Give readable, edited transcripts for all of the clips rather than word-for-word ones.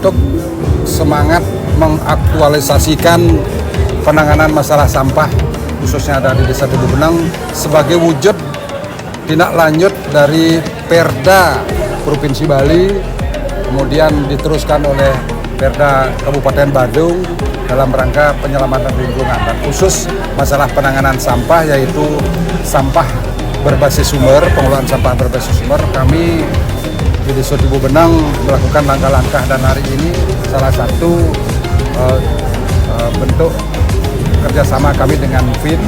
untuk semangat mengaktualisasikan penanganan masalah sampah khususnya ada di Desa Tebu Benang sebagai wujud tindak lanjut dari Perda Provinsi Bali, kemudian diteruskan oleh Perda Kabupaten Badung dalam rangka penyelamatan lingkungan dan khusus masalah penanganan sampah yaitu sampah berbasis sumber, pengelolaan sampah berbasis sumber. Kami di Desa Tebu Benang melakukan langkah-langkah dan hari ini salah satu bentuk kerjasama kami dengan FIN.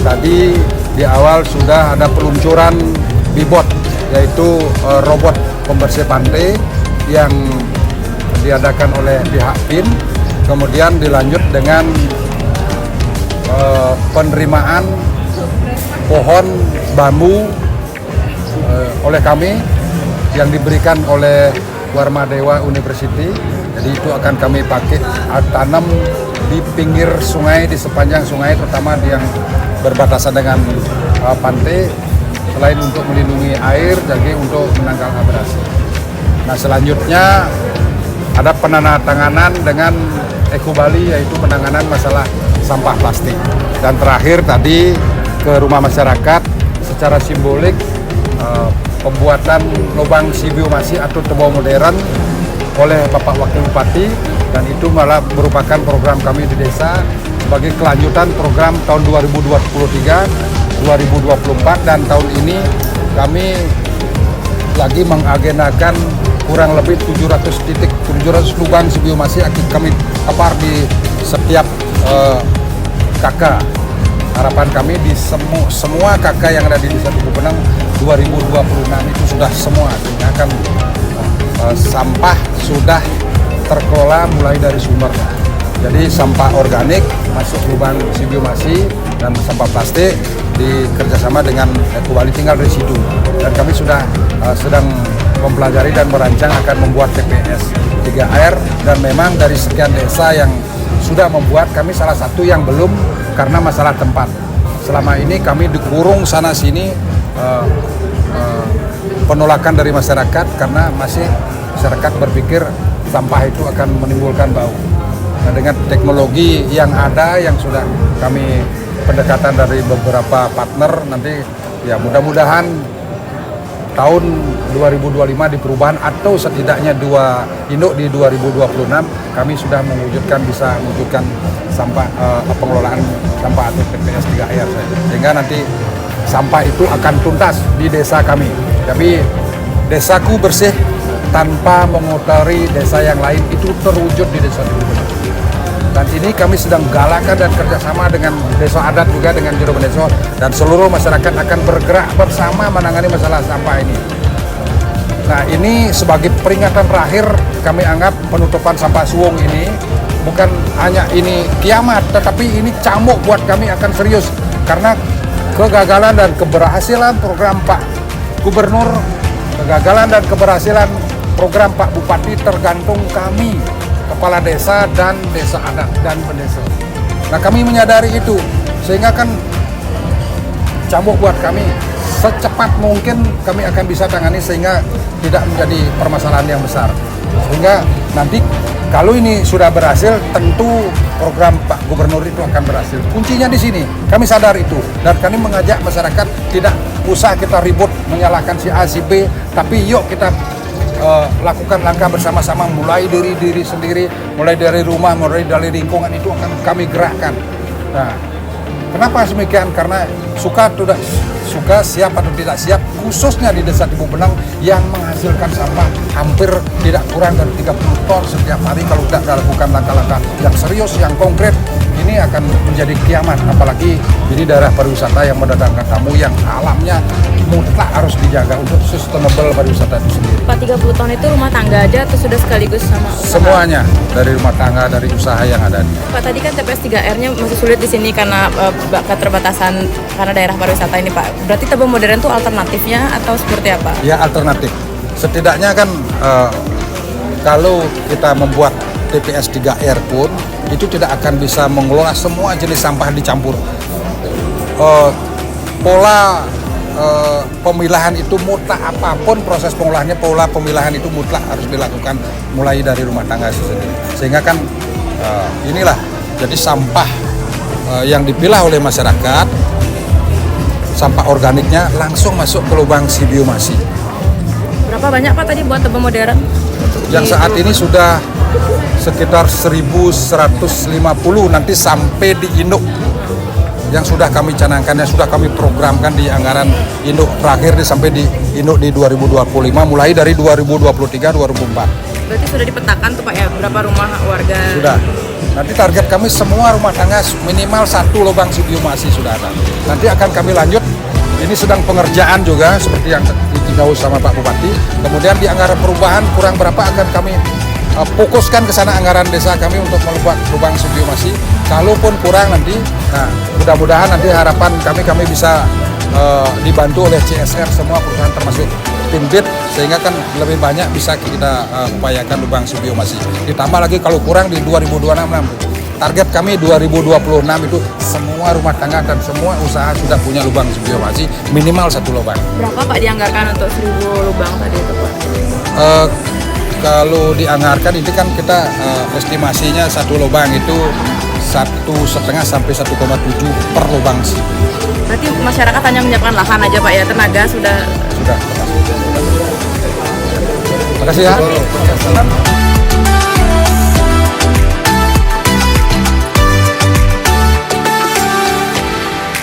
Tadi di awal sudah ada peluncuran Bibot, yaitu robot pembersih pantai yang diadakan oleh pihak FIN. Kemudian dilanjut dengan penerimaan pohon bambu oleh kami yang diberikan oleh Warmadewa University. Jadi itu akan kami pakai tanam di pinggir sungai, di sepanjang sungai, terutama yang berbatasan dengan pantai. Selain untuk melindungi air, jadi untuk menangkal abrasi. Nah selanjutnya ada penandatanganan dengan Eko Bali, yaitu penanganan masalah sampah plastik. Dan terakhir tadi ke rumah masyarakat secara simbolik pembuatan lubang sibiomasi atau tebau modern oleh Bapak Wakil Bupati, dan itu malah merupakan program kami di desa sebagai kelanjutan program tahun 2023-2024, dan tahun ini kami lagi mengagendakan kurang lebih 700 lubang sibiomasi akan kami tapar di setiap KK. Harapan kami di semua KK yang ada di Desa Tebu Benang 2026 itu sudah semua akan sampah sudah terkelola mulai dari sumbernya. Jadi sampah organik masuk lubang sibiomasi dan sampah plastik dikerjasama dengan Eko Bali tinggal residu. Dan kami sudah sedang mempelajari dan merancang akan membuat TPS 3R, dan memang dari sekian desa yang sudah membuat, kami salah satu yang belum karena masalah tempat. Selama ini kami dikurung sana sini penolakan dari masyarakat karena masih masyarakat berpikir sampah itu akan menimbulkan bau. Nah, dengan teknologi yang ada yang sudah kami pendekatan dari beberapa partner, nanti ya mudah-mudahan tahun 2025 di perubahan atau setidaknya 2 induk di 2026 kami sudah bisa mewujudkan sampah pengelolaan sampah atau TPS 3R, sehingga nanti sampah itu akan tuntas di desa kami. Tapi desaku bersih tanpa mengotori desa yang lain itu terwujud di Desa Tebu Benang. Dan ini kami sedang galakan dan kerjasama dengan desa adat juga dengan Jero Beneso, dan seluruh masyarakat akan bergerak bersama menangani masalah sampah ini. Nah ini sebagai peringatan terakhir kami anggap penutupan sampah Suwung ini bukan hanya ini kiamat, tetapi ini cambuk buat kami akan serius, karena kegagalan dan keberhasilan program Pak Gubernur, kegagalan dan keberhasilan program Pak Bupati tergantung kami, kepala desa dan desa adat dan pendesa. Nah kami menyadari itu, sehingga kan cambuk buat kami secepat mungkin kami akan bisa tangani sehingga tidak menjadi permasalahan yang besar. Sehingga nanti kalau ini sudah berhasil, tentu program Pak Gubernur itu akan berhasil. Kuncinya di sini, kami sadar itu, dan kami mengajak masyarakat tidak usah kita ribut menyalahkan si A, si B, tapi yuk kita lakukan langkah bersama-sama, mulai dari diri sendiri, mulai dari rumah, mulai dari lingkungan, itu akan kami gerakkan. Nah, kenapa demikian? Karena suka siap atau tidak siap, khususnya di Desa Tebu Benang yang menghasilkan sampah hampir tidak kurang dari 30 ton setiap hari. Kalau tidak dilakukan langkah-langkah yang serius, yang konkret, ini akan menjadi kiamat. Apalagi ini daerah pariwisata yang mendatangkan tamu yang alamnya mutlak harus dijaga untuk sustainable pariwisata itu sendiri. Pak, 30 ton itu rumah tangga aja atau sudah sekaligus sama usaha? Semuanya, dari rumah tangga, dari usaha yang ada. Pak, tadi kan TPS 3R-nya masih sulit di sini karena keterbatasan karena daerah pariwisata ini, Pak. Berarti tebing modern itu alternatifnya atau seperti apa? Ya, alternatif. Setidaknya kan kalau kita membuat TPS 3R pun itu tidak akan bisa mengelola semua jenis sampah dicampur. Pola pemilahan itu mutlak, apapun proses pengolahannya, pola pemilahan itu mutlak harus dilakukan mulai dari rumah tangga itu sendiri. Sehingga kan inilah jadi sampah yang dipilah oleh masyarakat, sampah organiknya langsung masuk ke lubang si biomasi. Berapa banyak Pak tadi buat tebing modern? Yang saat ini sudah sekitar 1.150 nanti sampai di induk yang sudah kami canangkan, yang sudah kami programkan di anggaran induk terakhir sampai di induk di 2025 mulai dari 2023-2024. Berarti sudah dipetakan tuh Pak ya, berapa rumah warga? Sudah. Nanti target kami semua rumah tangga minimal 1 lubang biomasi sudah ada. Nanti akan kami lanjut. Ini sedang pengerjaan juga seperti yang ditinjau sama Pak Bupati. Kemudian di anggaran perubahan kurang berapa akan kami fokuskan ke sana anggaran desa kami untuk membuat lubang biomasi. Kalaupun kurang nanti, nah mudah-mudahan nanti harapan kami bisa dibantu oleh CSR semua perusahaan termasuk tim BID sehingga kan lebih banyak bisa kita upayakan lubang biomasi. Ditambah lagi kalau kurang di 2026. Target kami 2026 itu semua rumah tangga dan semua usaha sudah punya lubang biomasi minimal 1 lubang. Berapa Pak dianggarkan untuk 1.000 lubang tadi itu Pak? Kalau dianggarkan ini kan kita estimasinya 1 lubang itu 1,5 sampai 1,7 per lubang sih. Berarti masyarakat hanya menyiapkan lahan aja Pak ya, tenaga sudah Sudah termasuk. Terima kasih ya.